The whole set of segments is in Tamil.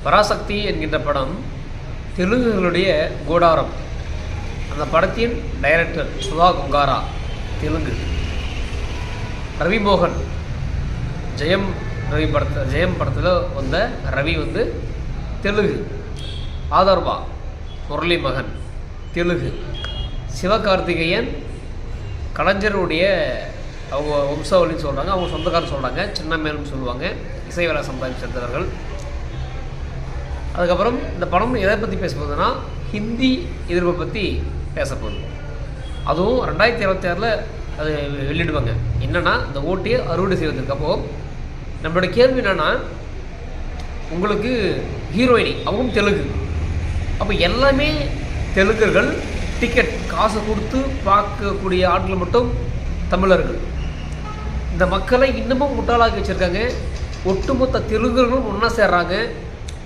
பராசக்தி என்கின்ற படம் தெலுங்குகளுடைய கூடாரம். அந்த படத்தின் டைரக்டர் சுதா கொங்காரா தெலுங்கு. ரவி மோகன் ஜெயம் படத்தில் வந்த ரவி வந்து தெலுங்கு. ஆதர்வா முரளி மகன் தெலுங்கு. சிவகார்த்திகேயன் கலைஞருடைய அவங்க வம்சாவளின்னு சொல்கிறாங்க, அவங்க சொந்தக்காரர் சொல்கிறாங்க, சின்ன மேலும் சொல்லுவாங்க, இசை வேலை சமுதாயம் சேர்ந்தவர்கள். அதுக்கப்புறம் இந்த படம் எதை பற்றி பேச போகுதுன்னா ஹிந்தி எதிர்ப்பை பற்றி பேசப்போகுது. அதுவும் 2026 அது வெளியிடுவாங்க. என்னென்னா இந்த ஓட்டியை அறுவடை செய்வதற்கு. அப்போது நம்மளோட கேள்வி என்னென்னா, உங்களுக்கு ஹீரோயினி அவங்க தெலுங்கு, அப்போ எல்லாமே தெலுங்கர்கள் டிக்கெட் காசு கொடுத்து பார்க்கக்கூடிய ஆட்கள் மட்டும் தமிழர்கள். இந்த மக்களை இன்னமும் முட்டாளாக்கி வச்சுருக்காங்க. ஒட்டுமொத்த தெலுங்கர்களும் ஒன்றா சேர்றாங்க.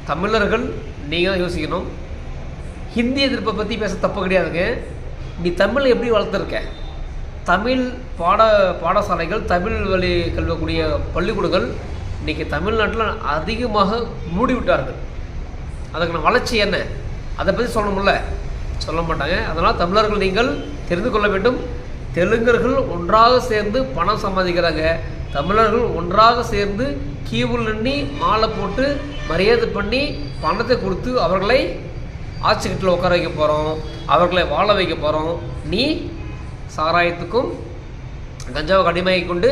தமிழர்கள் நீங்கள் தான் யோசிக்கணும். ஹிந்தி எதிர்ப்பை பற்றி பேச தப்பு கிடையாதுங்க. நீ தமிழை எப்படி வளர்த்துருக்க? தமிழ் பாடசாலைகள், தமிழ் வழி கல்வக்கூடிய பள்ளிக்கூடங்கள் இன்றைக்கி தமிழ்நாட்டில் அதிகமாக மூடிவிட்டார்கள். அதுக்கான வளர்ச்சி என்ன, அதை பற்றி சொல்லணும்ல, சொல்ல மாட்டாங்க. அதனால் தமிழர்கள் நீங்கள் தெரிந்து கொள்ள வேண்டும். தெலுங்கர்கள் ஒன்றாக சேர்ந்து பணம் சம்பாதிக்கிறாங்க. தமிழர்கள் ஒன்றாக சேர்ந்து கியூவில் நின்று மாலை போட்டு மரியாதை பண்ணி பணத்தை கொடுத்து அவர்களை ஆட்சிக்கிட்டில் உட்கார வைக்க போகிறோம், அவர்களை வாழ வைக்க போகிறோம். நீ சாராயத்துக்கும் கஞ்சாவுக்கு அடிமையை கொண்டு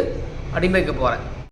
அடிமைக்க போகிறேன்.